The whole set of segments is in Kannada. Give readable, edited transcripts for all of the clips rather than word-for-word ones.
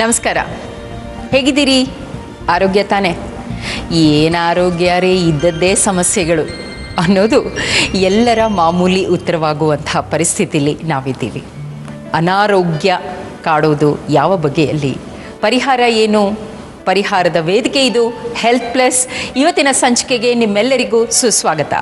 ನಮಸ್ಕಾರ. ಹೇಗಿದ್ದೀರಿ? ಆರೋಗ್ಯ ತಾನೆ? ಏನು ಆರೋಗ್ಯ ರೇ, ಇದ್ದದ್ದೇ ಸಮಸ್ಯೆಗಳು ಅನ್ನೋದು ಎಲ್ಲರ ಮಾಮೂಲಿ ಉತ್ತರವಾಗುವಂಥ ಪರಿಸ್ಥಿತಿಯಲ್ಲಿ ನಾವಿದ್ದೀವಿ. ಅನಾರೋಗ್ಯ ಕಾಡೋದು ಯಾವ ಬಗೆಯಲ್ಲಿ? ಪರಿಹಾರ ಏನು? ಪರಿಹಾರದ ವೇದಿಕೆ ಇದು ಹೆಲ್ತ್ ಪ್ಲಸ್. ಇವತ್ತಿನ ಸಂಚಿಕೆಗೆ ನಿಮ್ಮೆಲ್ಲರಿಗೂ ಸುಸ್ವಾಗತ.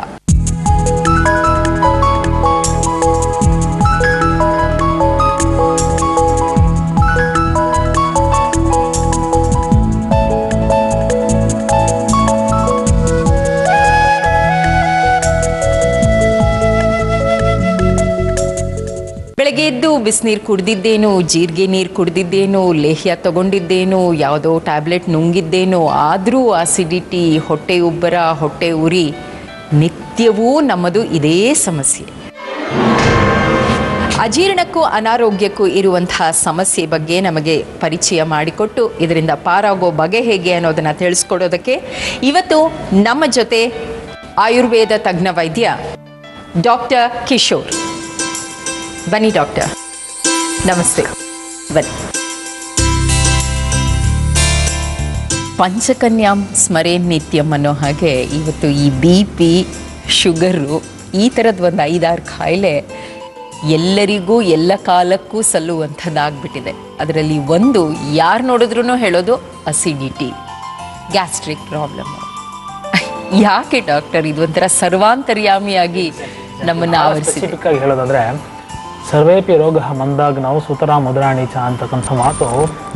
ಬೆಳಗ್ಗೆ ಎದ್ದು ಬಿಸಿನೀರು ಕುಡ್ದಿದ್ದೇನು, ಜೀರಿಗೆ ನೀರು ಕುಡ್ದಿದ್ದೇನು, ಲೇಹ್ಯ ತಗೊಂಡಿದ್ದೇನು, ಯಾವುದೋ ಟ್ಯಾಬ್ಲೆಟ್ ನುಂಗಿದ್ದೇನು, ಆದರೂ ಆಸಿಡಿಟಿ, ಹೊಟ್ಟೆ ಉಬ್ಬರ, ಹೊಟ್ಟೆ ಉರಿ ನಿತ್ಯವೂ ನಮ್ಮದು ಇದೇ ಸಮಸ್ಯೆ. ಅಜೀರ್ಣಕ್ಕೂ ಅನಾರೋಗ್ಯಕ್ಕೂ ಇರುವಂತಹ ಸಮಸ್ಯೆ ಬಗ್ಗೆ ನಮಗೆ ಪರಿಚಯ ಮಾಡಿಕೊಟ್ಟು ಇದರಿಂದ ಪಾರಾಗೋ ಬಗೆ ಹೇಗೆ ಅನ್ನೋದನ್ನು ತಿಳಿಸ್ಕೊಡೋದಕ್ಕೆ ಇವತ್ತು ನಮ್ಮ ಜೊತೆ ಆಯುರ್ವೇದ ತಜ್ಞ ವೈದ್ಯ ಡಾಕ್ಟರ್ ಕಿಶೋರ್. ಬನ್ನಿ ಡಾಕ್ಟರ್. ನಮಸ್ತೆ. ಬನ್ನಿ. ಪಂಚಕನ್ಯಾಂ ಸ್ಮರೇನ್ ನಿತ್ಯಂ ಅನ್ನೋ ಹಾಗೆ ಇವತ್ತು ಈ BP, ಶುಗರು, ಈ ಥರದ್ದು ಒಂದು 5-6 ಕಾಯಿಲೆ ಎಲ್ಲರಿಗೂ ಎಲ್ಲ ಕಾಲಕ್ಕೂ ಸಲ್ಲುವಂಥದ್ದಾಗ್ಬಿಟ್ಟಿದೆ. ಅದರಲ್ಲಿ ಒಂದು ಯಾರು ನೋಡಿದ್ರೂ ಹೇಳೋದು ಅಸಿಡಿಟಿ, ಗ್ಯಾಸ್ಟ್ರಿಕ್ ಪ್ರಾಬ್ಲಮ್ಮು. ಯಾಕೆ ಡಾಕ್ಟರ್ ಇದೊಂಥರ ಸರ್ವಾಂತರ್ಯಾಮಿಯಾಗಿ ನಮ್ಮನ್ನು ಆವರಿಸಿದೆ? ಹೇಳೋದಂದ್ರೆ ಸರ್ವೇಪಿ ರೋಗ ಮಂದಾಗ ನಾವು ಸುತರ ಮುದ್ರಾಣಿಚ ಅಂತಕ್ಕಂಥ ಮಾತು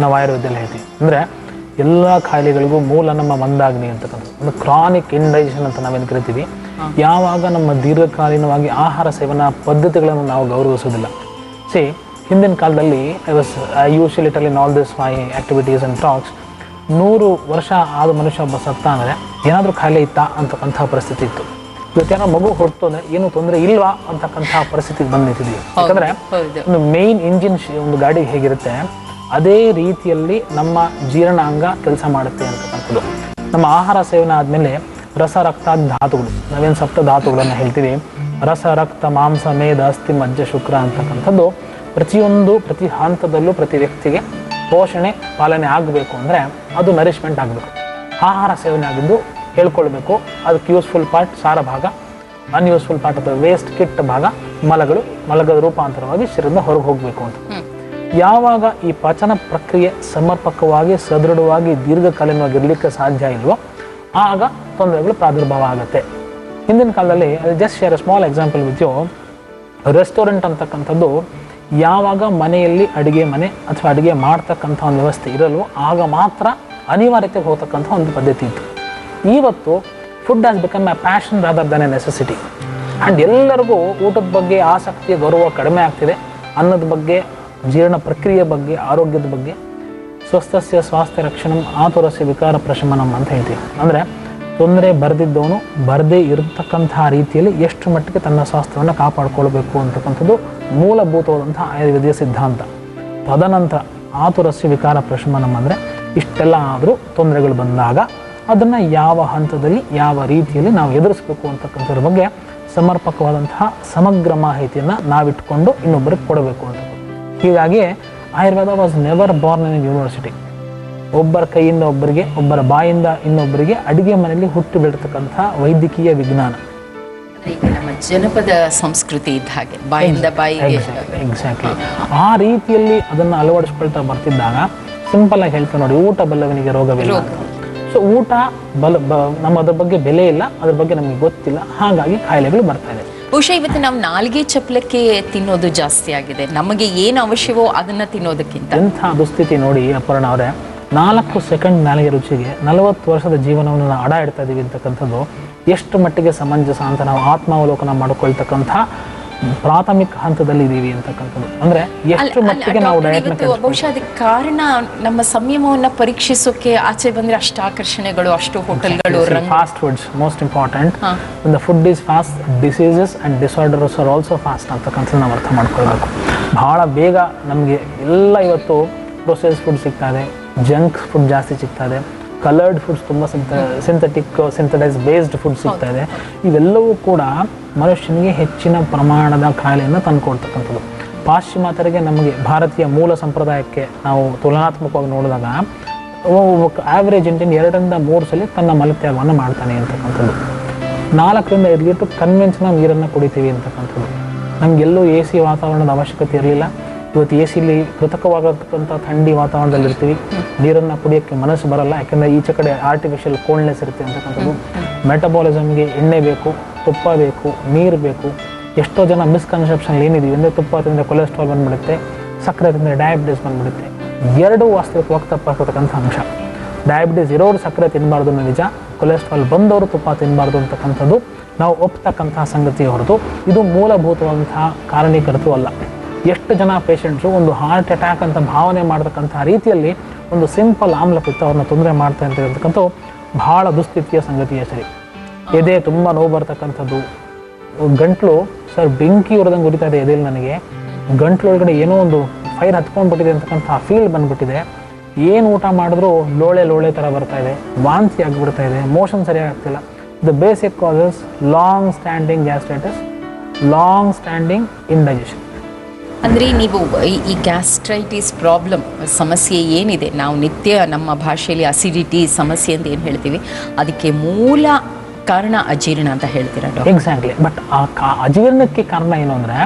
ನಾವು ಆಯುರ್ವೇದದಲ್ಲಿ ಹೇಳ್ತೀವಿ. ಅಂದರೆ ಎಲ್ಲ ಕಾಯಿಲೆಗಳಿಗೂ ಮೂಲ ನಮ್ಮ ಮಂದಾಗ್ನಿ ಅಂತಕ್ಕಂಥದ್ದು, ಒಂದು ಕ್ರಾನಿಕ್ ಇಂಡೈಜೆಷನ್ ಅಂತ ನಾವೇನು ಕರಿತೀವಿ. ಯಾವಾಗ ನಮ್ಮ ದೀರ್ಘಕಾಲೀನವಾಗಿ ಆಹಾರ ಸೇವನಾ ಪದ್ಧತಿಗಳನ್ನು ನಾವು ಗೌರವಿಸೋದಿಲ್ಲ. ಹಿಂದಿನ ಕಾಲದಲ್ಲಿ I usually tell in all this my activities and talks, 100 ವರ್ಷ ಆದ ಮನುಷ್ಯ ಒಬ್ಬ ಸತ್ತ ಅಂದರೆ ಏನಾದರೂ ಕಾಯಿಲೆ ಇತ್ತಾ ಅಂತಕ್ಕಂಥ ಪರಿಸ್ಥಿತಿ ಇತ್ತು. ಇವತ್ತೇನೋ ಮಗು ಹೊರತು ಅಂದರೆ ಏನು ತೊಂದರೆ ಇಲ್ವಾ ಅಂತಕ್ಕಂಥ ಪರಿಸ್ಥಿತಿಗೆ ಬಂದು ನಿಂತಿದ್ದೀವಿ. ಯಾಕಂದರೆ ಒಂದು ಮೇನ್ ಇಂಜಿನ್ ಒಂದು ಗಾಡಿಗೆ ಹೇಗಿರುತ್ತೆ ಅದೇ ರೀತಿಯಲ್ಲಿ ನಮ್ಮ ಜೀರ್ಣಾಂಗ ಕೆಲಸ ಮಾಡುತ್ತೆ ಅಂತಕ್ಕಂಥದ್ದು. ನಮ್ಮ ಆಹಾರ ಸೇವನೆ ಆದಮೇಲೆ ರಸ ರಕ್ತಾದಿ ಧಾತುಗಳು, ನಾವೇನು ಸಪ್ತ ಧಾತುಗಳನ್ನು ಹೇಳ್ತೀವಿ, ರಸ ರಕ್ತ ಮಾಂಸ ಮೇದ ಅಸ್ಥಿ ಮಜ್ಜ ಶುಕ್ರ ಅಂತಕ್ಕಂಥದ್ದು ಪ್ರತಿ ಹಂತದಲ್ಲೂ ಪ್ರತಿ ವ್ಯಕ್ತಿಗೆ ಪೋಷಣೆ ಪಾಲನೆ ಆಗಬೇಕು ಅಂದರೆ ಅದು ನರಿಶ್ಮೆಂಟ್ ಆಗಬೇಕು. ಆಹಾರ ಸೇವನೆ ಆಗಿದ್ದು ಹೇಳ್ಕೊಳ್ಬೇಕು. ಅದಕ್ಕೆ ಯೂಸ್ಫುಲ್ ಪಾರ್ಟ್ ಸಾರ ಭಾಗ, ಅನ್ಯೂಸ್ಫುಲ್ ಪಾರ್ಟ್ ಅಥವಾ ವೇಸ್ಟ್ ಕಿಟ್ ಭಾಗ ಮಲಗದ ರೂಪಾಂತರವಾಗಿ ಶರೀರದಿಂದ ಹೊರಗೆ ಹೋಗಬೇಕು ಅಂತ. ಯಾವಾಗ ಈ ಪಚನ ಪ್ರಕ್ರಿಯೆ ಸಮರ್ಪಕವಾಗಿ ಸದೃಢವಾಗಿ ದೀರ್ಘಕಾಲೀನವಾಗಿ ಇರಲಿಕ್ಕೆ ಸಾಧ್ಯ ಇಲ್ವೋ ಆಗ ತೊಂದರೆಗಳು ಪ್ರಾದುರ್ಭಾವ ಆಗುತ್ತೆ. ಹಿಂದಿನ ಕಾಲದಲ್ಲಿ just share a small example with you. Restaurant ಅಂತಕ್ಕಂಥದ್ದು ಯಾವಾಗ ಮನೆಯಲ್ಲಿ ಅಡುಗೆ ಮನೆ ಅಥವಾ ಅಡುಗೆ ಮಾಡ್ತಕ್ಕಂಥ ಒಂದು ವ್ಯವಸ್ಥೆ ಇರಲ್ವೋ ಆಗ ಮಾತ್ರ ಅನಿವಾರ್ಯತೆಗೆ ಹೋಗ್ತಕ್ಕಂಥ ಒಂದು ಪದ್ಧತಿ ಇತ್ತು. ಇವತ್ತು food has become A passion rather than A necessity. And ಎಲ್ಲರಿಗೂ ಊಟದ ಬಗ್ಗೆ ಆಸಕ್ತಿಯ ಗೌರವ ಕಡಿಮೆ ಆಗ್ತಿದೆ. ಅನ್ನದ ಬಗ್ಗೆ, ಜೀರ್ಣ ಪ್ರಕ್ರಿಯೆ ಬಗ್ಗೆ, ಆರೋಗ್ಯದ ಬಗ್ಗೆ ಸ್ವಸ್ಥಸ್ಯ ಸ್ವಾಸ್ಥ್ಯ ರಕ್ಷಣಂ ಆತುರಸ್ಯ ವಿಕಾರ ಪ್ರಶಮನಂ ಅಂತ ಹೇಳ್ತೀವಿ. ಅಂದರೆ ತೊಂದರೆ ಬರೆದಿದ್ದವನು ಬರದೇ ಇರತಕ್ಕಂತಹ ರೀತಿಯಲ್ಲಿ ಎಷ್ಟು ಮಟ್ಟಿಗೆ ತನ್ನ ಸ್ವಾಸ್ಥ್ಯವನ್ನು ಕಾಪಾಡಿಕೊಳ್ಬೇಕು ಅಂತಕ್ಕಂಥದ್ದು ಮೂಲಭೂತವಾದಂತಹ ಆಯುರ್ವೇದಿಯ ಸಿದ್ಧಾಂತ. ತದನಂತರ ಆತುರಸ್ಯ ವಿಕಾರ ಪ್ರಶಮನಂ ಅಂದರೆ ಇಷ್ಟೆಲ್ಲ ಆದರೂ ತೊಂದರೆಗಳು ಬಂದಾಗ ಅದನ್ನು ಯಾವ ಹಂತದಲ್ಲಿ ಯಾವ ರೀತಿಯಲ್ಲಿ ನಾವು ಎದುರಿಸಬೇಕು ಅಂತಕ್ಕಂಥದ್ರ ಬಗ್ಗೆ ಸಮರ್ಪಕವಾದಂತಹ ಸಮಗ್ರ ಮಾಹಿತಿಯನ್ನು ನಾವಿಟ್ಕೊಂಡು ಇನ್ನೊಬ್ಬರಿಗೆ ಕೊಡಬೇಕು ಅಂತ. ಹೀಗಾಗಿ Ayurveda was never born in university. ಒಬ್ಬರ ಕೈಯಿಂದ ಒಬ್ಬರಿಗೆ, ಒಬ್ಬರ ಬಾಯಿಂದ ಇನ್ನೊಬ್ಬರಿಗೆ ಅಡುಗೆ ಮನೆಯಲ್ಲಿ ಹುಟ್ಟಿ ಬೆಳತಕ್ಕಂಥ ವೈದ್ಯಕೀಯ ವಿಜ್ಞಾನ. ಈಗ ನಮ್ಮ ಜನಪದ ಸಂಸ್ಕೃತಿ ಇದ್ದ ಹಾಗೆ ಬಾಯಿಂದ ಬಾಯಿಗೆ ಎಕ್ಸಾಕ್ಟ್ಲಿ ಆ ರೀತಿಯಲ್ಲಿ ಅದನ್ನು ಅಳವಡಿಸ್ಕೊಳ್ತಾ ಬರ್ತಿದ್ದಾಗ ಸಿಂಪಲ್ ಆಗಿ ಹೇಳ್ತಾ ನೋಡಿ, ಊಟ ಬಲ್ಲವನಿಗೆ ರೋಗವಿಲ್ಲ. ಸೊ ಊಟ ನಮ್ಮ ಅದ್ರ ಬಗ್ಗೆ ಬೆಲೆ ಇಲ್ಲ, ಅದ್ರ ಬಗ್ಗೆ ನಮಗೆ ಗೊತ್ತಿಲ್ಲ, ಹಾಗಾಗಿ ಕಾಯಿಲೆಗಳು ಬರ್ತಾ ಇದೆ. ಬಹುಶಃ ಇವತ್ತು ನಾವು ನಾಲ್ಗೆ ಚಪ್ಪಲಕ್ಕೆ ತಿನ್ನೋದು ಜಾಸ್ತಿ ಆಗಿದೆ. ನಮಗೆ ಏನು ಅವಶ್ಯವೋ ಅದನ್ನು ತಿನ್ನೋದಕ್ಕಿಂತ ಎಂಥ ದುಸ್ಥಿತಿ ನೋಡಿ ಅಪರ್ಣ ಅವರೇ. 4 ಸೆಕೆಂಡ್ ನಾಲಿಗೆ ರುಚಿಗೆ 40 ವರ್ಷದ ಜೀವನವನ್ನು ನಾವು ಅಡ ಇಡ್ತಾ ಇದೀವಿ ಅಂತಕ್ಕಂಥದ್ದು ಎಷ್ಟು ಮಟ್ಟಿಗೆ ಸಮಂಜಸ ಅಂತ ನಾವು ಆತ್ಮಾವಲೋಕನ ಮಾಡಿಕೊಳ್ತಕ್ಕಂಥ ಪ್ರಾಥಮಿಕ ಹಂತದಲ್ಲಿ ಇದ್ದೀವಿ ಅಂತಕ್ಕಂಥದ್ದು. ಅಂದ್ರೆ ಎಷ್ಟು ಮಟ್ಟಿಗೆ ನಾವು ಡಯಟ್ನ ಬಹುಶಃ ಅದಕ್ಕೆ ಕಾರಣ ನಮ್ಮ ಸಂಯಮವನ್ನು ಪರೀಕ್ಷಿಸೋಕೆ ಆಚೆ ಬಂದ್ರೆ ಅಷ್ಟು ಆಕರ್ಷಣೆಗಳು, ಅಷ್ಟು ಹೋಟೆಲ್ಗಳು, fast foods most important. The food is fast, diseases and disorders are also fast ಅಂತಕ್ಕಂಥದ್ದು ನಾವು ಅರ್ಥ ಮಾಡ್ಕೊಳ್ಬೇಕು. ಬಹಳ ಬೇಗ ನಮಗೆ ಎಲ್ಲ ಇವತ್ತು ಪ್ರೊಸೆಸ್ ಫುಡ್ ಸಿಗ್ತಾ ಇದೆ, ಜಂಕ್ ಫುಡ್ ಜಾಸ್ತಿ ಸಿಗ್ತಾ ಇದೆ, ಕಲರ್ಡ್ ಫುಡ್ಸ್ ತುಂಬ ಸಿಂಥೆಟೈಸ್ ಬೇಸ್ಡ್ ಫುಡ್ ಸಿಗ್ತಾ ಇದೆ. ಇವೆಲ್ಲವೂ ಕೂಡ ಮನುಷ್ಯನಿಗೆ ಹೆಚ್ಚಿನ ಪ್ರಮಾಣದ ಕಾಯಿಲೆಯನ್ನು ತಂದುಕೊಡ್ತಕ್ಕಂಥದ್ದು. ಪಾಶ್ಚಿಮಾತ್ಯರಿಗೆ ನಮಗೆ ಭಾರತೀಯ ಮೂಲ ಸಂಪ್ರದಾಯಕ್ಕೆ ನಾವು ತುಲನಾತ್ಮಕವಾಗಿ ನೋಡಿದಾಗ ಆವ್ರೇಜ್ ಇಂಡಿಯನ್ 2-3 ಸಲ ತನ್ನ ಮಲತ್ಯಾಗವನ್ನು ಮಾಡ್ತಾನೆ ಅಂತಕ್ಕಂಥದ್ದು. 4-5 ಲೀಟರ್ ಕನ್ವೆನ್ಷನಲ್ ನೀರನ್ನು ಕುಡಿತೀವಿ ಅಂತಕ್ಕಂಥದ್ದು. ನಮಗೆಲ್ಲೂ ಎ ಸಿ ವಾತಾವರಣದ ಅವಶ್ಯಕತೆ ಇರಲಿಲ್ಲ. ಇವತ್ತು ಎ ಸಿಲಿ ಕೃತಕವಾಗಿರ್ತಕ್ಕಂಥ ಥಂಡಿ ವಾತಾವರಣದಲ್ಲಿರ್ತೀವಿ, ನೀರನ್ನು ಕುಡಿಯೋಕ್ಕೆ ಮನಸ್ಸು ಬರಲ್ಲ, ಯಾಕೆಂದರೆ ಈಚೆ ಕಡೆ ಆರ್ಟಿಫಿಷಿಯಲ್ ಕೋಲ್ಡ್ನೆಸ್ ಇರುತ್ತೆ ಅಂತಕ್ಕಂಥದ್ದು. ಮೆಟಬಾಲಿಸಮ್ಗೆ ಎಣ್ಣೆ ಬೇಕು, ತುಪ್ಪ ಬೇಕು, ನೀರು ಬೇಕು. ಎಷ್ಟೋ ಜನ ಮಿಸ್ಕನ್ಸೆಪ್ಷನ್ ಏನಿದೀವಿ ಅಂದರೆ ತುಪ್ಪ ತಿಂದರೆ ಕೊಲೆಸ್ಟ್ರಾಲ್ ಬಂದುಬಿಡುತ್ತೆ, ಸಕ್ಕರೆ ತಿಂದರೆ ಡಯಾಬಿಟಿಸ್ ಬಂದುಬಿಡುತ್ತೆ. ಎರಡೂ ವಾಸ್ತವಿಕವಾಗಿ ತಪ್ಪಾಗ್ತಕ್ಕಂಥ ಅಂಶ. ಡಯಾಬಿಟಿಸ್ ಇರೋರು ಸಕ್ಕರೆ ತಿನ್ನಬಾರ್ದು ನಿಜ, ಕೊಲೆಸ್ಟ್ರಾಲ್ ಬಂದವರು ತುಪ್ಪ ತಿನ್ನಬಾರ್ದು ಅಂತಕ್ಕಂಥದ್ದು ನಾವು ಒಪ್ತಕ್ಕಂತಹ ಸಂಗತಿ ಹೊರತು ಇದು ಮೂಲಭೂತವಾದಂತಹ ಕಾರಣೀಕರ್ತೂ ಅಲ್ಲ. ಎಷ್ಟು ಜನ ಪೇಷಂಟ್ಸು ಒಂದು ಹಾರ್ಟ್ ಅಟ್ಯಾಕ್ ಅಂತ ಭಾವನೆ ಮಾಡ್ತಕ್ಕಂಥ ರೀತಿಯಲ್ಲಿ ಒಂದು ಸಿಂಪಲ್ ಆಮ್ಲಪಿತ್ತ ಅವ್ರನ್ನ ತೊಂದರೆ ಮಾಡ್ತಾ ಇರ್ತಕ್ಕಂಥ ಬಹಳ ದುಸ್ಥಿತಿಯ ಸಂಗತಿಯೇ ಸರಿ. ಎದೆ ತುಂಬ ನೋವು ಬರ್ತಕ್ಕಂಥದ್ದು, ಗಂಟ್ಲು ಸರ್ ಬೆಂಕಿ ಉರಿದಂಗೆ ಉರಿತಾ ಇದೆ ಎದೆಯಲ್ಲಿ, ನನಗೆ ಗಂಟ್ಲೊಳಗಡೆ ಏನೋ ಒಂದು ಫೈರ್ ಹತ್ಕೊಂಡ್ಬಿಟ್ಟಿದೆ ಅಂತಕ್ಕಂಥ ಫೀಲ್ ಬಂದುಬಿಟ್ಟಿದೆ, ಏನು ಊಟ ಮಾಡಿದ್ರೂ ಲೋಳೆ ಥರ ಬರ್ತಾ ಇದೆ, ವಾಂತಿ ಆಗಿಬಿಡ್ತಾ ಇದೆ, ಮೋಷನ್ ಸರಿಯಾಗಿ ಆಗ್ತಿಲ್ಲ. The basic causes long standing gastritis, long standing indigestion. ಅಂದರೆ ನೀವು ಈ ಗ್ಯಾಸ್ಟ್ರೈಟಿಸ್ ಪ್ರಾಬ್ಲಮ್ ಸಮಸ್ಯೆ ಏನಿದೆ, ನಾವು ನಿತ್ಯ ನಮ್ಮ ಭಾಷೆಯಲ್ಲಿ ಅಸಿಡಿಟಿ ಸಮಸ್ಯೆ ಅಂತ ಏನು ಹೇಳ್ತೀವಿ, ಅದಕ್ಕೆ ಮೂಲ ಕಾರಣ ಅಜೀರ್ಣ ಅಂತ ಹೇಳ್ತೀರಾ ಡಾಕ್ಟರ್? ಎಕ್ಸಾಕ್ಟ್ಲಿ. ಬಟ್ ಆ ಅಜೀರ್ಣಕ್ಕೆ ಕಾರಣ ಏನು ಅಂದರೆ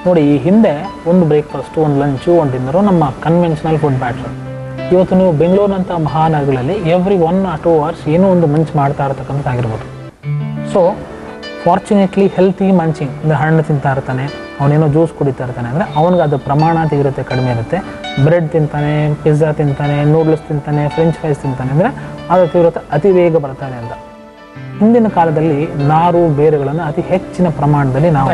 ನೋಡಿ, ಈ ಹಿಂದೆ ಒಂದು ಬ್ರೇಕ್ಫಾಸ್ಟು, ಒಂದು ಲಂಚು, ಒಂದು ಡಿನ್ನರು ನಮ್ಮ ಕನ್ವೆನ್ಷನಲ್ ಫುಡ್ ಪ್ಯಾಟರ್ನ್. ಇವತ್ತು ನೀವು ಬೆಂಗಳೂರಿನಂಥ ಮಹಾನಗರಗಳಲ್ಲಿ ಎವ್ರಿ 1 or 2 hours ಏನೋ ಒಂದು ಮಂಚ್ ಮಾಡ್ತಾ ಇರ್ತಕ್ಕಂಥದ್ದಾಗಿರ್ಬೋದು. ಸೊ ಫಾರ್ಚುನೇಟ್ಲಿ ಹೆಲ್ತಿ ಮಂಚಿಂಗ್ ಅಂದರೆ ಹಣ್ಣು ತಿಂತಾ ಇರ್ತಾನೆ, ಅವನೇನೋ ಜ್ಯೂಸ್ ಕುಡಿತಾ ಇರ್ತಾನೆ ಅಂದರೆ ಅವನಿಗೆ ಅದು ಪ್ರಮಾಣ ಅಂತ ಇರುತ್ತೆ, ಕಡಿಮೆ ಇರುತ್ತೆ. ಬ್ರೆಡ್ ತಿಂತಾನೆ, ಪಿಜ್ಜಾ ತಿಂತಾನೆ, ನೂಡ್ಲ್ಸ್ ತಿಂತಾನೆ, ಫ್ರೆಂಚ್ ಫ್ರೈಸ್ ತಿಂತಾನೆ ಅಂದರೆ ಅದು ತೀವ್ರತೆ ಅತಿ ಬೇಗ ಬರ್ತಾನೆ ಅಂತ. ಹಿಂದಿನ ಕಾಲದಲ್ಲಿ ನಾರು ಬೇರುಗಳನ್ನು ಅತಿ ಹೆಚ್ಚಿನ ಪ್ರಮಾಣದಲ್ಲಿ ನಾವು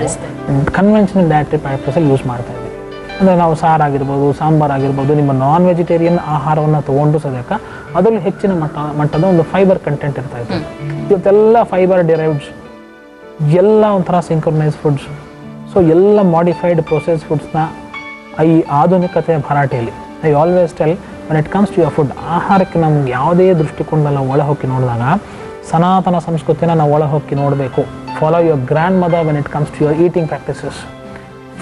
ಕನ್ವೆನ್ಷನಲ್ ಡಯಟರಿ ಪ್ರಾಕ್ಟೀಸಲ್ಲಿ ಯೂಸ್ ಮಾಡ್ತಾ ಇದ್ವಿ. ಅಂದರೆ ನಾವು ಸಾರಾಗಿರ್ಬೋದು, ಸಾಂಬಾರಾಗಿರ್ಬೋದು, ನಿಮ್ಮ ನಾನ್ ವೆಜಿಟೇರಿಯನ್ ಆಹಾರವನ್ನು ತೊಗೊಂಡು ಸದ್ಯಕ್ಕೆ ಅದರಲ್ಲಿ ಹೆಚ್ಚಿನ ಮಟ್ಟದ ಒಂದು ಫೈಬರ್ ಕಂಟೆಂಟ್ ಇರ್ತಾ ಇತ್ತು. ಇವತ್ತೆಲ್ಲ ಫೈಬರ್ ಡಿರೈವ್ಡ್ಸ್, ಎಲ್ಲ ಒಂಥರ ಸಿಂಕ್ರೊನೈಸ್ ಫುಡ್ಸ್. ಸೊ ಎಲ್ಲ ಮಾಡಿಫೈಡ್ ಪ್ರೊಸೆಸ್ ಫುಡ್ಸ್ನ ಈ ಆಧುನಿಕತೆಯ ಭರಾಟೆಯಲ್ಲಿ I always tell when it comes to your food, ಆಹಾರಕ್ಕೆ ನಮ್ಗೆ ಯಾವುದೇ ದೃಷ್ಟಿಕೋನದಲ್ಲಿ ಒಳ ಹೊಕ್ಕಿ ನೋಡಿದಾಗ ಸನಾತನ ಸಂಸ್ಕೃತಿನ ನಾವು ಒಳ ಹೊಕ್ಕಿ ನೋಡಬೇಕು. Follow your grandmother when it comes to your eating practices,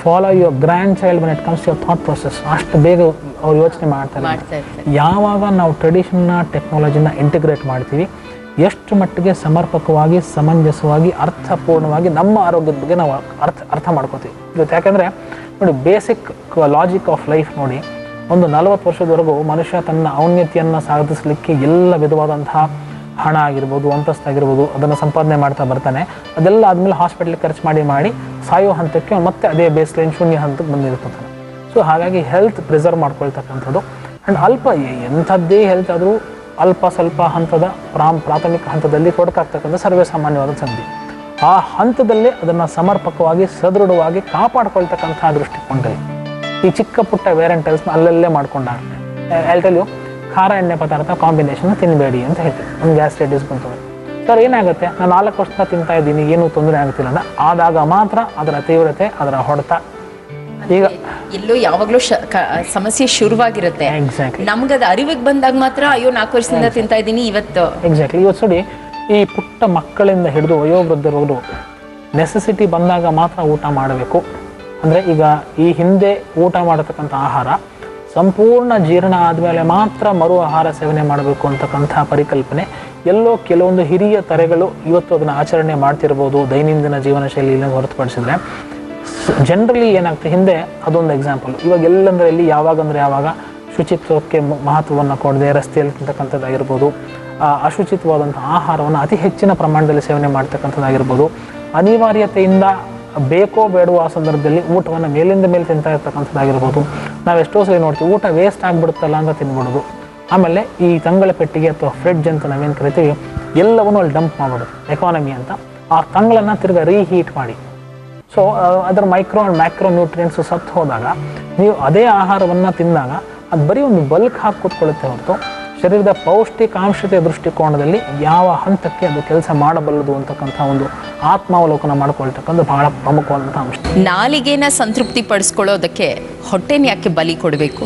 follow your grandchild when it comes to your thought process. ಅಷ್ಟು ಬೇಗ ಅವ್ರು ಯೋಚನೆ ಮಾಡ್ತಾರೆ. ಯಾವಾಗ ನಾವು ಟ್ರೆಡಿಷನ್ನ ಟೆಕ್ನಾಲಜಿನ ಇಂಟಿಗ್ರೇಟ್ ಮಾಡ್ತೀವಿ, ಎಷ್ಟು ಮಟ್ಟಿಗೆ ಸಮರ್ಪಕವಾಗಿ, ಸಮಂಜಸವಾಗಿ, ಅರ್ಥಪೂರ್ಣವಾಗಿ ನಮ್ಮ ಆರೋಗ್ಯದ ಬಗ್ಗೆ ನಾವು ಅರ್ಥ ಮಾಡ್ಕೋತೀವಿ ಇವತ್ತು. ಯಾಕೆಂದರೆ ನೋಡಿ, ಬೇಸಿಕ್ ಲಾಜಿಕ್ ಆಫ್ ಲೈಫ್ ನೋಡಿ, ಒಂದು 40 ವರ್ಷದವರೆಗೂ ಮನುಷ್ಯ ತನ್ನ ಔನ್ನತ್ಯವನ್ನು ಸಾಧಿಸಲಿಕ್ಕೆ ಎಲ್ಲ ವಿಧವಾದಂತಹ ಹಣ ಆಗಿರ್ಬೋದು, ಅಂತಸ್ತಾಗಿರ್ಬೋದು, ಅದನ್ನು ಸಂಪಾದನೆ ಮಾಡ್ತಾ ಬರ್ತಾನೆ. ಅದೆಲ್ಲ ಆದಮೇಲೆ ಹಾಸ್ಪಿಟ್ಲಿಗೆ ಖರ್ಚು ಮಾಡಿ ಸಾಯೋ ಹಂತಕ್ಕೆ ಮತ್ತೆ ಅದೇ ಬೇಸ್ಲೈನ್ ಶೂನ್ಯ ಹಂತಕ್ಕೆ ಬಂದಿರ್ತಾನೆ. ಸೊ ಹಾಗಾಗಿ ಹೆಲ್ತ್ ಪ್ರಿಸರ್ವ್ ಮಾಡ್ಕೊಳ್ತಕ್ಕಂಥದ್ದು ಆ್ಯಂಡ್ ಅಲ್ಪ ಎಂಥದ್ದೇ ಹೆಲ್ತ್ ಆದರೂ ಅಲ್ಪ ಸ್ವಲ್ಪ ಹಂತದ ಪ್ರಾಥಮಿಕ ಹಂತದಲ್ಲಿ ತೊಡಕಾಗ್ತಕ್ಕಂಥ ಸರ್ವೇ ಸಾಮಾನ್ಯವಾದ ಸಂಗತಿ. ಆ ಹಂತದಲ್ಲೇ ಅದನ್ನು ಸಮರ್ಪಕವಾಗಿ ಸದೃಢವಾಗಿ ಕಾಪಾಡ್ಕೊಳ್ತಕ್ಕಂಥ ದೃಷ್ಟಿಕೋನದಲ್ಲಿ ಈ ಚಿಕ್ಕ ಪುಟ್ಟ ವೇರೆಂಟಲ್ಸ್ನ ಅಲ್ಲಲ್ಲೇ ಮಾಡ್ಕೊಂಡಾಗ್ತದೆ. ಹೇಳ್ತೇಲಿ ಖಾರ ಎಣ್ಣೆ ಪದಾರ್ಥ ಕಾಂಬಿನೇಷನ್ ತಿನ್ನಬೇಡಿ ಅಂತ ಹೇಳ್ತೀವಿ. ನಮ್ಮ ಗ್ಯಾಸ್ಟ್ರೈಟಿಸ್ ಬಂತು ಸರ್, ಏನಾಗುತ್ತೆ, ನಾನು 4 ವರ್ಷ ತಿಂತಾ ಇದ್ದೀನಿ, ಏನೂ ತೊಂದರೆ ಆಗ್ತಿಲ್ಲ ಅಂತ ಆದಾಗ ಮಾತ್ರ ಅದರ ತೀವ್ರತೆ, ಅದರ ಹೊಡೆತ ಈಗ ಎಲ್ಲೋ ಯಾವಾಗಲೂ ಸಮಸ್ಯೆ ಶುರುವಾಗಿರುತ್ತೆ. ನಮ್ಗದು ಅರಿವಿಗೆ ಬಂದಾಗ ಮಾತ್ರ ಅಯ್ಯೋ 4 ವರ್ಷದಿಂದ ತಿಂತಾ ಇದ್ದೀನಿ ಇವತ್ತು. ಎಕ್ಸಾಕ್ಟ್ಲಿ. ಇವತ್ತು ನೋಡಿ, ಈ ಪುಟ್ಟ ಮಕ್ಕಳಿಂದ ಹಿಡಿದು ವಯೋವೃದ್ಧರು ನೆಸೆಸಿಟಿ ಬಂದಾಗ ಮಾತ್ರ ಊಟ ಮಾಡಬೇಕು. ಅಂದರೆ ಈಗ ಈ ಹಿಂದೆ ಊಟ ಮಾಡತಕ್ಕಂಥ ಆಹಾರ ಸಂಪೂರ್ಣ ಜೀರ್ಣ ಆದಮೇಲೆ ಮಾತ್ರ ಮರು ಆಹಾರ ಸೇವನೆ ಮಾಡಬೇಕು ಅಂತಕ್ಕಂಥ ಪರಿಕಲ್ಪನೆ ಎಲ್ಲೋ ಕೆಲವೊಂದು ಹಿರಿಯ ತರೆಗಳು ಇವತ್ತು ಅದನ್ನು ಆಚರಣೆ ಮಾಡ್ತಿರ್ಬೋದು ದೈನಂದಿನ ಜೀವನ ಶೈಲಿಯನ್ನು ಹೊರತುಪಡಿಸಿದ್ರೆ. ಜನರಲಿ ಏನಾಗ್ತದೆ, ಹಿಂದೆ ಅದೊಂದು ಎಕ್ಸಾಂಪಲ್. ಇವಾಗ ಎಲ್ಲಂದ್ರೆ ಎಲ್ಲಿ ಯಾವಾಗ ಶುಚಿತ್ವಕ್ಕೆ ಮಹತ್ವವನ್ನು ಕೊಡದೆ ರಸ್ತೆಯಲ್ಲಿ ತಿಂತಕ್ಕಂಥದ್ದಾಗಿರ್ಬೋದು, ಅಶುಚಿತ್ವವಾದಂಥ ಆಹಾರವನ್ನು ಅತಿ ಹೆಚ್ಚಿನ ಪ್ರಮಾಣದಲ್ಲಿ ಸೇವನೆ ಮಾಡ್ತಕ್ಕಂಥದ್ದಾಗಿರ್ಬೋದು, ಅನಿವಾರ್ಯತೆಯಿಂದ ಬೇಕೋ ಬೇಡವೋ ಆ ಸಂದರ್ಭದಲ್ಲಿ ಊಟವನ್ನು ಮೇಲಿಂದ ಮೇಲೆ ತಿಂತಾ ಇರ್ತಕ್ಕಂಥದ್ದಾಗಿರ್ಬೋದು. ನಾವು ಎಷ್ಟೋ ಸಲ ನೋಡ್ತೀವಿ, ಊಟ ವೇಸ್ಟ್ ಆಗಿಬಿಡುತ್ತಲ್ಲ ಅಂತ ತಿನ್ಬಿಡೋದು. ಆಮೇಲೆ ಈ ತಂಗಳ ಪೆಟ್ಟಿಗೆ ಅಥವಾ ಫ್ರಿಡ್ಜ್ ಅಂತ ನಾವೇನು ಕರಿತೀವಿ, ಎಲ್ಲವನ್ನೂ ಅಲ್ಲಿ ಡಂಪ್ ಮಾಡ್ಬಿಡೋದು ಎಕಾನಮಿ ಅಂತ. ಆ ತಂಗಳನ್ನು ತಿರ್ಗಿ ರೀಹೀಟ್ ಮಾಡಿ, ಸೊ ಅದರ ಮೈಕ್ರೋ ಆ್ಯಂಡ್ ಮ್ಯಾಕ್ರೋ ನ್ಯೂಟ್ರಿಯೆಂಟ್ಸು ಸತ್ತು ಹೋದಾಗ ನೀವು ಅದೇ ಆಹಾರವನ್ನು ತಿಂದಾಗ ಅದು ಬರೀ ಒಂದು ಬಲ್ಕ್ ಹಾಕಿ ಕೂತ್ಕೊಳ್ಳುತ್ತೆ ಹೊರತು ಶರೀರದ ಪೌಷ್ಟಿಕಾಂಶತೆಯ ದೃಷ್ಟಿಕೋನದಲ್ಲಿ ಯಾವ ಹಂತಕ್ಕೆ ಅದು ಕೆಲಸ ಮಾಡಬಲ್ಲದು ಅಂತಕ್ಕಂಥ ಒಂದು ಆತ್ಮಾವಲೋಕನ ಮಾಡ್ಕೊಳ್ತಕ್ಕಂಥ ಬಹಳ ಪ್ರಮುಖವಾದಂಥ ಅಂಶ. ನಾಲಿಗೆನ ಸಂತೃಪ್ತಿ ಪಡಿಸ್ಕೊಳ್ಳೋದಕ್ಕೆ ಹೊಟ್ಟೆನ ಯಾಕೆ ಬಲಿ ಕೊಡಬೇಕು?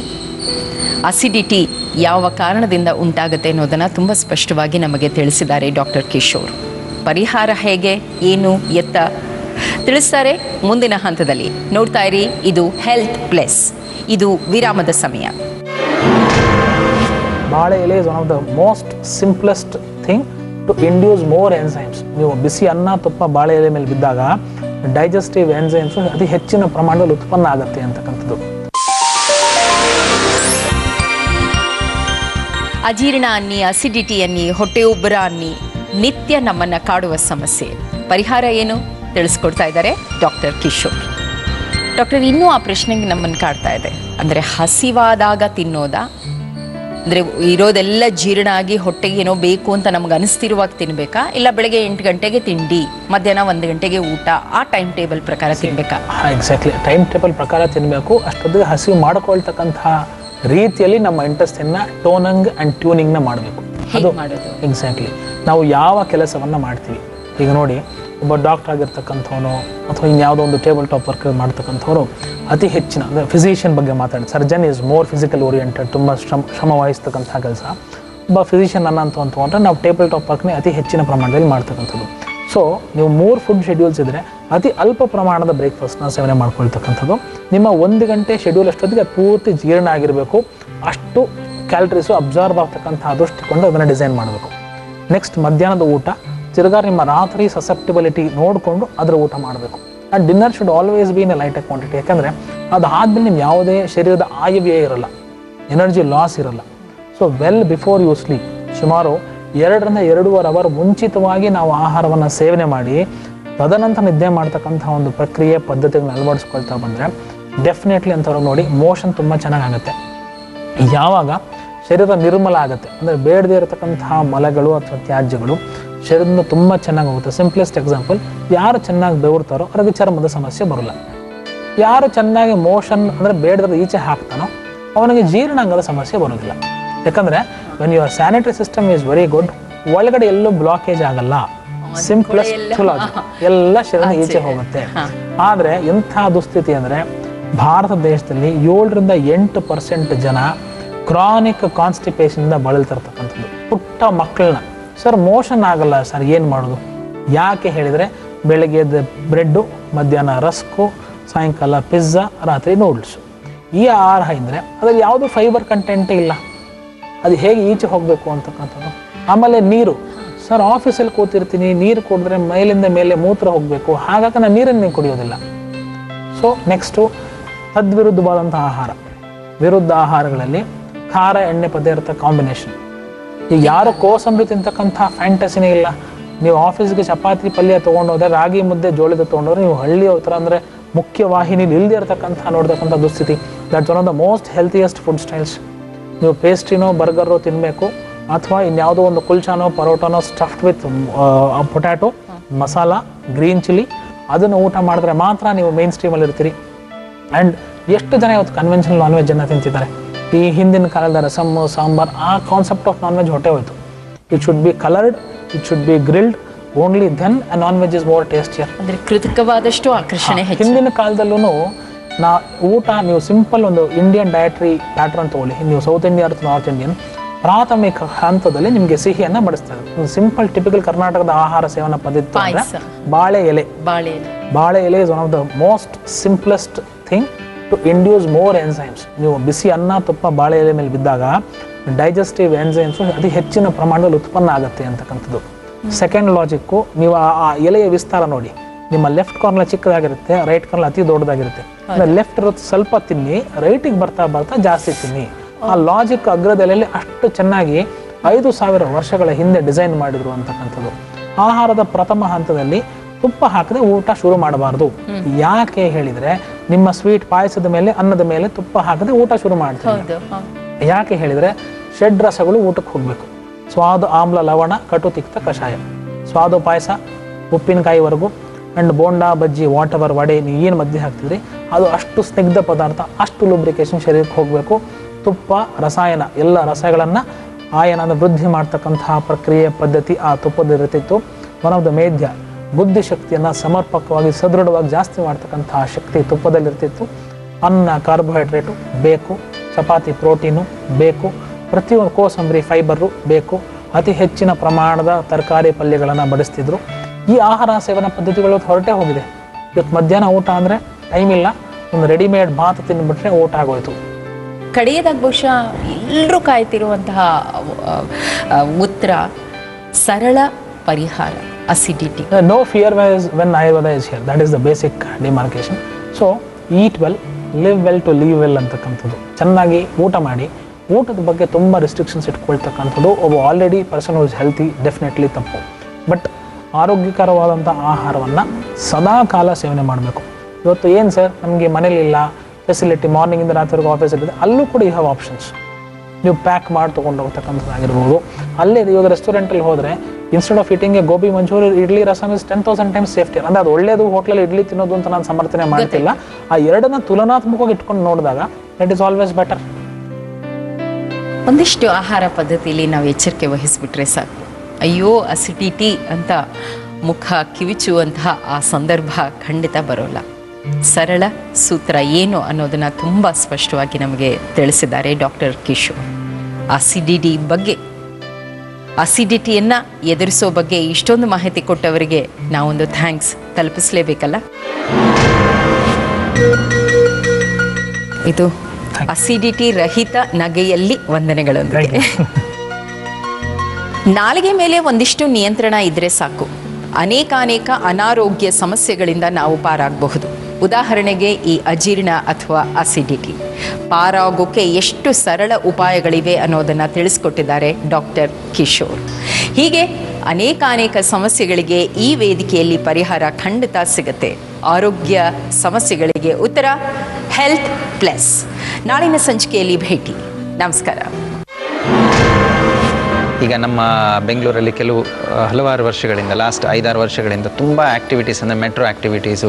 ಅಸಿಡಿಟಿ ಯಾವ ಕಾರಣದಿಂದ ಉಂಟಾಗುತ್ತೆ ಅನ್ನೋದನ್ನು ತುಂಬ ಸ್ಪಷ್ಟವಾಗಿ ನಮಗೆ ತಿಳಿಸಿದ್ದಾರೆ ಡಾಕ್ಟರ್ ಕಿಶೋರ್. ಪರಿಹಾರ ಹೇಗೆ, ಏನು, ಎತ್ತ ತಿಳಿಸ್ತಾರೆ ಮುಂದಿನ ಹಂತದಲ್ಲಿ. ನೋಡ್ತಾ ಇರಿ, ಇದು ಹೆಲ್ತ್ ಪ್ಲಸ್. ಇದು ವಿರಾಮದ ಸಮಯ. ಬಾಳೆ ಎಲೆ is one of the most simplest thing to induce more enzymes. ನೀವು ಬಿಸಿ ಅನ್ನ ತುಪ್ಪ ಬಾಳೆ ಎಲೆ ಮೇಲೆ ಬಿದ್ದಾಗ ಡೈಜೆಸ್ಟಿವ್ ಎನ್ಸೈಮ್ಸ್ ಅತಿ ಹೆಚ್ಚಿನ ಪ್ರಮಾಣದಲ್ಲಿ ಉತ್ಪನ್ನ ಆಗುತ್ತೆ ಅಂತಕ್ಕಂಥದ್ದು. ಅಜೀರ್ಣ ಅನ್ನಿ, ಅಸಿಡಿಟಿ ಅನ್ನಿ, ಹೊಟ್ಟೆ ಉಬ್ಬರ ಅನ್ನಿ, ನಿತ್ಯ ನಮ್ಮನ್ನ ಕಾಡುವ ಸಮಸ್ಯೆ ಪರಿಹಾರ ಏನು ತಿಳಿಸ್ಕೊಡ್ತಾ ಇದ್ದಾರೆ ಡಾಕ್ಟರ್ ಕಿಶೋರ್. ಡಾಕ್ಟರ್, ಇನ್ನೂ ಆ ಪ್ರಶ್ನೆಗೆ ನಮ್ಮನ್ನು ಕಾಡ್ತಾ ಇದೆ. ಅಂದರೆ ಹಸಿವಾದಾಗ ತಿನ್ನೋದಾ, ಅಂದರೆ ಇರೋದೆಲ್ಲ ಜೀರ್ಣ ಆಗಿ ಹೊಟ್ಟೆಗೆ ಏನೋ ಬೇಕು ಅಂತ ನಮ್ಗೆ ಅನಿಸ್ತಿರುವಾಗ ತಿನ್ನಬೇಕಾ, ಇಲ್ಲ ಬೆಳಗ್ಗೆ 8 ಗಂಟೆಗೆ ತಿಂಡಿ, ಮಧ್ಯಾಹ್ನ 1 ಗಂಟೆಗೆ ಊಟ, ಆ ಟೈಮ್ ಟೇಬಲ್ ಪ್ರಕಾರ ತಿನ್ನಬೇಕಾ? ಎಕ್ಸಾಕ್ಟ್ಲಿ, ಟೈಮ್ ಟೇಬಲ್ ಪ್ರಕಾರ ತಿನ್ನಬೇಕು. ಅಷ್ಟೊತ್ತಿಗೆ ಹಸಿವು ಮಾಡ್ಕೊಳ್ತಕ್ಕಂತಹ ರೀತಿಯಲ್ಲಿ ನಮ್ಮ ಇಂಟೆಸ್ಟೈನ್ನ ಟೋನಿಂಗ್ ಆ್ಯಂಡ್ ಟ್ಯೂನಿಂಗ್ನ ಮಾಡಬೇಕು. ಅದು ಮಾಡೋದು ಎಕ್ಸಾಕ್ಟ್ಲಿ ನಾವು ಯಾವ ಕೆಲಸವನ್ನು ಮಾಡ್ತೀವಿ. ಈಗ ನೋಡಿ, ಒಬ್ಬ ಡಾಕ್ಟರ್ ಆಗಿರ್ತಕ್ಕಂಥವನು ಅಥವಾ ಇನ್ಯಾವುದೋ ಒಂದು ಟೇಬಲ್ ಟಾಪ್ ವರ್ಕ್ ಮಾಡ್ತಕ್ಕಂಥವ್ರು ಅತಿ ಹೆಚ್ಚಿನ, ಅಂದರೆ ಫಿಸಿಷಿಯನ್ ಬಗ್ಗೆ ಮಾತಾಡಿ, surgeon is more physical oriented, ತುಂಬ ಶ್ರಮ ವಹಿಸ್ತಕ್ಕಂಥ ಕೆಲಸ. ಒಬ್ಬ ಫಿಸಿಷಿಯನ್ ಅಂತಂದರೆ ನಾವು ಟೇಬಲ್ ಟಾಪ್ ವರ್ಕ್ನೇ ಅತಿ ಹೆಚ್ಚಿನ ಪ್ರಮಾಣದಲ್ಲಿ ಮಾಡ್ತಕ್ಕಂಥದ್ದು. ಸೊ ನೀವು 3 ಫುಡ್ ಶೆಡ್ಯೂಲ್ಸ್ ಇದ್ದರೆ ಅತಿ ಅಲ್ಪ ಪ್ರಮಾಣದ ಬ್ರೇಕ್ಫಾಸ್ಟ್ನ ಸೇವನೆ ಮಾಡ್ಕೊಳ್ತಕ್ಕಂಥದ್ದು. ನಿಮ್ಮ 1 ಗಂಟೆ ಶೆಡ್ಯೂಲ್ ಅಷ್ಟೊತ್ತಿಗೆ ಪೂರ್ತಿ ಜೀರ್ಣ ಆಗಿರಬೇಕು, ಅಷ್ಟು ಕ್ಯಾಲರೀಸು ಅಬ್ಸಾರ್ಬ್ ಆಗ್ತಕ್ಕಂಥ ದೃಷ್ಟಿಕೊಂಡು ಅದನ್ನು ಡಿಸೈನ್ ಮಾಡಬೇಕು. ನೆಕ್ಸ್ಟ್ ಮಧ್ಯಾಹ್ನದ ಊಟ, ತಿರ್ಗಾ ನಿಮ್ಮ ರಾತ್ರಿ ಸಸೆಪ್ಟಿಬಿಲಿಟಿ ನೋಡಿಕೊಂಡು ಅದರ ಊಟ ಮಾಡಬೇಕು. And dinner should always be in a lighter quantity. ಯಾಕಂದರೆ ಅದಾದಮೇಲೆ ನಿಮ್ಮ ಯಾವುದೇ ಶರೀರದ ಆಯವ್ಯಯ ಇರಲ್ಲ, ಎನರ್ಜಿ ಲಾಸ್ ಇರಲ್ಲ. So well before you sleep, ಸುಮಾರು 2 ರಿಂದ 2.5 ಅವರ್ ಮುಂಚಿತವಾಗಿ ನಾವು ಆಹಾರವನ್ನು ಸೇವನೆ ಮಾಡಿ ತದನಂತರ ನಿದ್ದೆ ಮಾಡ್ತಕ್ಕಂಥ ಒಂದು ಪ್ರಕ್ರಿಯೆ ಪದ್ಧತಿಗಳನ್ನ ಅಳವಡಿಸ್ಕೊಳ್ತಾ ಬಂದರೆ ಡೆಫಿನೆಟ್ಲಿ ಅಂಥವ್ರಿಗೆ ನೋಡಿ ಮೋಷನ್ ತುಂಬ ಚೆನ್ನಾಗಾಗುತ್ತೆ. ಯಾವಾಗ ಶರೀರ ನಿರ್ಮಲ ಆಗುತ್ತೆ, ಅಂದರೆ ಬೇಡದೇ ಇರತಕ್ಕಂತಹ ಮಲಗಳು ಅಥವಾ ತ್ಯಾಜ್ಯಗಳು ಶರೀರದಿಂದ ತುಂಬ ಚೆನ್ನಾಗಿ ಹೋಗುತ್ತೆ. ಸಿಂಪ್ಲೆಸ್ಟ್ ಎಕ್ಸಾಂಪಲ್, ಯಾರು ಚೆನ್ನಾಗಿ ಬೆವರ್ತಾರೋ ಅವ್ರಿಗೆ ಚರ್ಮದ ಸಮಸ್ಯೆ ಬರೋಲ್ಲ. ಯಾರು ಚೆನ್ನಾಗಿ ಮೋಷನ್ ಅಂದರೆ ಬೇಡದ ಈಚೆ ಹಾಕ್ತಾನೋ ಅವನಿಗೆ ಜೀರ್ಣಾಂಗದ ಸಮಸ್ಯೆ ಬರೋದಿಲ್ಲ. ಯಾಕಂದರೆ when your sanitary system is very good, ಒಳಗಡೆ ಎಲ್ಲೂ ಬ್ಲಾಕೇಜ್ ಆಗಲ್ಲ. ಸಿಂಪ್ಲೆಸ್ಟ್ ಲಾಜಿಕ್, ಎಲ್ಲ ಶರೀರ ಈಚೆ ಹೋಗುತ್ತೆ. ಆದರೆ ಎಂಥ ದುಸ್ಥಿತಿ ಅಂದರೆ ಭಾರತ ದೇಶದಲ್ಲಿ 7 ರಿಂದ 8% ಜನ ಕ್ರಾನಿಕ್ ಕಾನ್ಸ್ಟಿಪೇಷನಿಂದ ಬಳಲ್ತಿರ್ತಕ್ಕಂಥದ್ದು. ಪುಟ್ಟ ಮಕ್ಕಳನ್ನ, ಸರ್ ಮೋಷನ್ ಆಗಲ್ಲ ಸರ್, ಏನು ಮಾಡೋದು? ಯಾಕೆ ಹೇಳಿದರೆ ಬೆಳಗ್ಗೆ ಬ್ರೆಡ್ಡು, ಮಧ್ಯಾಹ್ನ ರಸ್ಕು, ಸಾಯಂಕಾಲ ಪಿಜ್ಜಾ, ರಾತ್ರಿ ನೂಡಲ್ಸು. ಈ ಆಹಾರ ಇದ್ದರೆ ಅದರಲ್ಲಿ ಯಾವುದೂ ಫೈಬರ್ ಕಂಟೆಂಟೇ ಇಲ್ಲ. ಅದು ಹೇಗೆ ಈಚೆ ಹೋಗಬೇಕು ಅಂತಕ್ಕಂಥದ್ದು. ಆಮೇಲೆ ನೀರು, ಸರ್ ಆಫೀಸಲ್ಲಿ ಕೂತಿರ್ತೀನಿ, ನೀರು ಕುಡಿದ್ರೆ ಮೇಲಿಂದ ಮೇಲೆ ಮೂತ್ರ ಹೋಗಬೇಕು, ಹಾಗಾಗಿ ನಾನು ನೀರನ್ನೇ ಕುಡಿಯೋದಿಲ್ಲ. ಸೊ ನೆಕ್ಸ್ಟು ತದ್ವಿರುದ್ಧವಾದಂಥ ಆಹಾರ, ವಿರುದ್ಧ ಆಹಾರಗಳಲ್ಲಿ ಖಾರ ಎಣ್ಣೆ ಪದಾರ್ಥ ಕಾಂಬಿನೇಷನ್. ಈಗ ಯಾರು ಕೋಸಂಬರಿ ತಿಂತಕ್ಕಂಥ ಫ್ಯಾಂಟಸಿನೇ ಇಲ್ಲ. ನೀವು ಆಫೀಸ್ಗೆ ಚಪಾತಿ ಪಲ್ಯ ತೊಗೊಂಡೋದ್ರೆ, ರಾಗಿ ಮುದ್ದೆ ಜೋಳದ ತೊಗೊಂಡೋದ್ರೆ, ನೀವು ಹಳ್ಳಿಯವ್ರ ಥರ ಅಂದರೆ ಮುಖ್ಯ ವಾಹಿನಿಲಿ ಇಲ್ಲದೆ ಇರತಕ್ಕಂಥ ನೋಡ್ತಕ್ಕಂಥ ದುಸ್ಥಿತಿ. That's one of the most healthiest food styles. ನೀವು ಪೇಸ್ಟ್ರಿನೋ ಬರ್ಗರೋ ತಿನ್ನಬೇಕು, ಅಥವಾ ಇನ್ಯಾವುದೋ ಒಂದು ಕುಲ್ಚಾನೋ ಪರೋಟಾನೋ stuffed with potato masala, green chilli, ಅದನ್ನು ಊಟ ಮಾಡಿದ್ರೆ ಮಾತ್ರ ನೀವು ಮೇನ್ ಸ್ಟ್ರೀಮಲ್ಲಿ ಇರ್ತೀರಿ. ಆ್ಯಂಡ್ ಎಷ್ಟು ಜನ ಇವತ್ತು ಕನ್ವೆನ್ಷನಲ್ ನಾನ್ ವೆಜ್ಜನ್ನು ತಿಂತಿದ್ದಾರೆ. ಈ ಹಿಂದಿನ ಕಾಲದ ರಸಮ್ಮು, ಸಾಂಬಾರ್, ಆ ಕಾನ್ಸೆಪ್ಟ್ ಆಫ್ ನಾನ್ ವೆಜ್ ಹೊಟ್ಟೆ ಹೋಯ್ತು. It should be coloured, it should be grilled, only then a non veg is more tastier. ಅಂದರೆ ಕೃತಕವಾದಷ್ಟು ಆಕರ್ಷಣೆ. ಹಿಂದಿನ ಕಾಲದಲ್ಲೂ ಊಟ ನೀವು ಸಿಂಪಲ್ ಒಂದು ಇಂಡಿಯನ್ ಡಯಟ್ರಿ ಪ್ಯಾಟ್ರನ್ ತೊಗೊಳ್ಳಿ. ನೀವು ಸೌತ್ ಇಂಡಿಯನ್ ಅಥವಾ ನಾರ್ತ್ ಇಂಡಿಯನ್, ಪ್ರಾಥಮಿಕ ಹಂತದಲ್ಲಿ ನಿಮಗೆ ಸಿಹಿಯನ್ನು ಬಡಿಸ್ತಾರೆ. ಒಂದು ಸಿಂಪಲ್ ಟಿಪಿಕಲ್ ಕರ್ನಾಟಕದ ಆಹಾರ ಸೇವನಾ ಪದ್ಧತಿ ಅಂದರೆ ಬಾಳೆ ಎಲೆ. ಬಾಳೆ ಎಲೆ is one of the most simplest thing to induce more enzymes. ನೀವು ಬಿಸಿ ಅನ್ನ ತುಪ್ಪ ಬಾಳೆ ಎಲೆ ಮೇಲೆ ಬಿದ್ದಾಗ ಡೈಜೆಸ್ಟಿವ್ ಎನ್ಸೈಮ್ಸ್ ಅತಿ ಹೆಚ್ಚಿನ ಪ್ರಮಾಣದಲ್ಲಿ ಉತ್ಪನ್ನ ಆಗುತ್ತೆ ಅಂತಕ್ಕಂಥದ್ದು. ಸೆಕೆಂಡ್ ಲಾಜಿಕ್ಕು, ನೀವು ಆ ಎಲೆಯ ವಿಸ್ತಾರ ನೋಡಿ. ನಿಮ್ಮ ಲೆಫ್ಟ್ ಕಾರ್ನರ್ ಚಿಕ್ಕದಾಗಿರುತ್ತೆ, ರೈಟ್ ಕಾರ್ನರ್ ಅತಿ ದೊಡ್ಡದಾಗಿರುತ್ತೆ. ಲೆಫ್ಟ್ ಇರೋದು ಸ್ವಲ್ಪ ತಿನ್ನಿ, ರೈಟಿಗೆ ಬರ್ತಾ ಬರ್ತಾ ಜಾಸ್ತಿ ತಿನ್ನಿ. ಆ ಲಾಜಿಕ್ ಅಗ್ರದೆಲೆಯಲ್ಲಿ ಅಷ್ಟು ಚೆನ್ನಾಗಿ 5000 ವರ್ಷಗಳ ಹಿಂದೆ ಡಿಸೈನ್ ಮಾಡಿದ್ರು ಅಂತಕ್ಕಂಥದ್ದು. ಆಹಾರದ ಪ್ರಥಮ ಹಂತದಲ್ಲಿ ತುಪ್ಪ ಹಾಕದೆ ಊಟ ಶುರು ಮಾಡಬಾರ್ದು. ಯಾಕೆ ಹೇಳಿದರೆ, ನಿಮ್ಮ ಸ್ವೀಟ್ ಪಾಯಸದ ಮೇಲೆ, ಅನ್ನದ ಮೇಲೆ ತುಪ್ಪ ಹಾಕದೆ ಊಟ ಶುರು ಮಾಡ್ತೀವಿ. ಯಾಕೆ ಹೇಳಿದರೆ, ಷಡ್ರಸಗಳು ಊಟಕ್ಕೆ ಹೋಗಬೇಕು. ಸ್ವಾದು, ಆಮ್ಲ, ಲವಣ, ಕಟು, ತಿಕ್ತ, ಕಷಾಯ. ಸ್ವಾದು ಪಾಯಸ, ಉಪ್ಪಿನಕಾಯಿವರೆಗೂ, ಆ್ಯಂಡ್ ಬೋಂಡಾ, ಬಜ್ಜಿ, ವಾಟವರ್, ವಡೆ, ನೀವು ಏನು ಮಧ್ಯೆ ಹಾಕ್ತಿದ್ರಿ ಅದು ಅಷ್ಟು ಸ್ನಿಗ್ಧ ಪದಾರ್ಥ, ಅಷ್ಟು ಲೂಬ್ರಿಕೇಶನ್ ಶರೀರಕ್ಕೆ ಹೋಗಬೇಕು. ತುಪ್ಪ ರಸಾಯನ, ಎಲ್ಲ ರಸಗಳನ್ನು ಆಯನದ ವೃದ್ಧಿ ಮಾಡ್ತಕ್ಕಂತಹ ಪ್ರಕ್ರಿಯೆ ಪದ್ಧತಿ ಆ ತುಪ್ಪದಲ್ಲಿರ್ತಿತ್ತು. ಒನ್ ಆಫ್ ದ ಮೇಧ್ಯ ಬುದ್ಧಿಶಕ್ತಿಯನ್ನು ಸಮರ್ಪಕವಾಗಿ ಸದೃಢವಾಗಿ ಜಾಸ್ತಿ ಮಾಡ್ತಕ್ಕಂತಹ ಶಕ್ತಿ ತುಪ್ಪದಲ್ಲಿರ್ತಿತ್ತು. ಅನ್ನ ಕಾರ್ಬೋಹೈಡ್ರೇಟು ಬೇಕು, ಚಪಾತಿ ಪ್ರೋಟೀನು ಬೇಕು, ಪ್ರತಿಯೊಂದು ಕೋಸಂಬರಿ ಫೈಬರು ಬೇಕು, ಅತಿ ಹೆಚ್ಚಿನ ಪ್ರಮಾಣದ ತರಕಾರಿ ಪಲ್ಯಗಳನ್ನು ಬಡಿಸ್ತಿದ್ರು. ಈ ಆಹಾರ ಸೇವನಾ ಪದ್ಧತಿಗಳು ಹೊರಟೇ ಹೋಗಿದೆ. ಇವತ್ತು ಮಧ್ಯಾಹ್ನ ಊಟ ಅಂದರೆ ಟೈಮ್ ಇಲ್ಲ, ಒಂದು ರೆಡಿಮೇಡ್ ಭಾತ ತಿಂದುಬಿಟ್ರೆ ಊಟ ಆಗೋಯ್ತು. ಕಡೆಯದಾಗಿ ಬಹುಶಃ ಎಲ್ಲರೂ ಕಾಯ್ತಿರುವಂತಹ ಉತ್ತರ ಸರಳ ಪರಿಹಾರ, acidity. No fear when Ayurveda is here, that is the basic demarcation. So eat well, live well to leave well ಅಂತಕ್ಕಂಥದ್ದು. ಚೆನ್ನಾಗಿ ಊಟ ಮಾಡಿ, ಊಟದ ಬಗ್ಗೆ ತುಂಬ ರೆಸ್ಟ್ರಿಕ್ಷನ್ಸ್ ಇಟ್ಕೊಳ್ತಕ್ಕಂಥದ್ದು ಒಬ್ಬ already person who is healthy definitely ತಪ್ಪು. ಬಟ್ ಆರೋಗ್ಯಕರವಾದಂಥ ಆಹಾರವನ್ನು ಸದಾ ಕಾಲ ಸೇವನೆ ಮಾಡಬೇಕು. ಇವತ್ತು ಏನು ಸರ್ ನಮಗೆ ಮನೇಲಿಲ್ಲ ಫೆಸಿಲಿಟಿ, ಮಾರ್ನಿಂಗಿಂದ ರಾತ್ರಿವರೆಗೂ ಆಫೀಸ್ ಇರ್ತದೆ, ಅಲ್ಲೂ ಕೂಡ ಯು ಹ್ಯಾವ್ ಆಪ್ಷನ್ಸ್. ನೀವು ಪ್ಯಾಕ್ ಮಾಡಿ ತೊಗೊಂಡು ಹೋಗ್ತಕ್ಕಂಥದ್ದಾಗಿರ್ಬೋದು. ಅಲ್ಲೇ ಇವಾಗ ರೆಸ್ಟೋರೆಂಟಲ್ಲಿ ಹೋದರೆ instead of eating a gobi manchurian idli rasam is 10,000 times safety. ಅಂದರೆ ಅದು ಒಳ್ಳೇದು ಹೋಟ್ಲಲ್ಲಿ ಇಡ್ಲಿ ತಿನ್ನೋದು ಅಂತ ನಾನು ಸಮರ್ಥನೆ ಮಾಡ್ತಿಲ್ಲ. ಆ ಎರಡನ್ನ ತುಲನಾತ್ಮಕವಾಗಿ ಇಟ್ಕೊಂಡು ನೋಡಿದಾಗ ದಟ್ ಈಸ್ ಆಲ್ವೇಸ್ ಬೆಟರ್. ಒಂದಿಷ್ಟು ಆಹಾರ ಪದ್ಧತಿಯಲ್ಲಿ ನಾವು ಎಚ್ಚರಿಕೆ ವಹಿಸ್ಬಿಟ್ರೆ ಸಾಕು, ಅಯ್ಯೋ ಅಸಿಡಿಟಿ ಅಂತ ಮುಖ ಕಿವಿಚುವಂತಹ ಆ ಸಂದರ್ಭ ಖಂಡಿತ ಬರೋಲ್ಲ. ಸರಳ ಸೂತ್ರ ಏನು ಅನ್ನೋದನ್ನು ತುಂಬ ಸ್ಪಷ್ಟವಾಗಿ ನಮಗೆ ತಿಳಿಸಿದ್ದಾರೆ ಡಾಕ್ಟರ್ ಕಿಶೋರ್. ಅಸಿಡಿಟಿಯನ್ನು ಎದುರಿಸೋ ಬಗ್ಗೆ ಇಷ್ಟೊಂದು ಮಾಹಿತಿ ಕೊಟ್ಟವರಿಗೆ ನಾವೊಂದು ಥ್ಯಾಂಕ್ಸ್ ತಲುಪಿಸಲೇಬೇಕಲ್ಲ. ಇದು ಅಸಿಡಿಟಿ ರಹಿತ ನಗೆಯಲ್ಲಿ ವಂದನೆಗಳೊಂದಿಗೆ. ನಾಲಿಗೆ ಮೇಲೆ ಒಂದಿಷ್ಟು ನಿಯಂತ್ರಣ ಇದ್ರೆ ಸಾಕು, ಅನೇಕಾನೇಕ ಅನಾರೋಗ್ಯ ಸಮಸ್ಯೆಗಳಿಂದ ನಾವು ಪಾರಾಗಬಹುದು. ಉದಾಹರಣೆಗೆ ಈ ಅಜೀರ್ಣ ಅಥವಾ ಅಸಿಡಿಟಿ ಪಾರಾಗೋಕೆ ಎಷ್ಟು ಸರಳ ಉಪಾಯಗಳಿವೆ ಅನ್ನೋದನ್ನು ತಿಳಿಸ್ಕೊಟ್ಟಿದ್ದಾರೆ ಡಾಕ್ಟರ್ ಕಿಶೋರ್. ಹೀಗೆ ಅನೇಕಾನೇಕ ಸಮಸ್ಯೆಗಳಿಗೆ ಈ ವೇದಿಕೆಯಲ್ಲಿ ಪರಿಹಾರ ಖಂಡಿತ ಸಿಗುತ್ತೆ. ಆರೋಗ್ಯ ಸಮಸ್ಯೆಗಳಿಗೆ ಉತ್ತರ ಹೆಲ್ತ್ ಪ್ಲಸ್. ನಾಳಿನ ಸಂಚಿಕೆಯಲ್ಲಿ ಭೇಟಿ. ನಮಸ್ಕಾರ. ಈಗ ನಮ್ಮ ಬೆಂಗಳೂರಲ್ಲಿ ಹಲವಾರು ವರ್ಷಗಳಿಂದ, ಲಾಸ್ಟ್ 5-6 ವರ್ಷಗಳಿಂದ ತುಂಬ ಆ್ಯಕ್ಟಿವಿಟೀಸ್, ಅಂದರೆ ಮೆಟ್ರೋ ಆ್ಯಕ್ಟಿವಿಟೀಸು,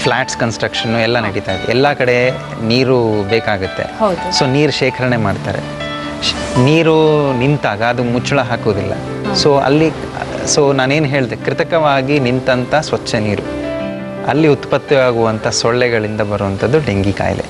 ಫ್ಲ್ಯಾಟ್ಸ್ ಕನ್ಸ್ಟ್ರಕ್ಷನ್ನು ಎಲ್ಲ ನಡೀತಾ ಇದೆ. ಎಲ್ಲ ಕಡೆ ನೀರು ಬೇಕಾಗುತ್ತೆ. ಸೊ ನೀರು ಶೇಖರಣೆ ಮಾಡ್ತಾರೆ. ನೀರು ನಿಂತಾಗ ಅದು ಮುಚ್ಚಳ ಹಾಕೋದಿಲ್ಲ. ಸೊ ನಾನೇನು ಹೇಳಿದೆ, ಕೃತಕವಾಗಿ ನಿಂತಹ ಸ್ವಚ್ಛ ನೀರು, ಅಲ್ಲಿ ಉತ್ಪತ್ತಿಯಾಗುವಂಥ ಸೊಳ್ಳೆಗಳಿಂದ ಬರುವಂಥದ್ದು ಡೆಂಗಿ ಕಾಯಿಲೆ.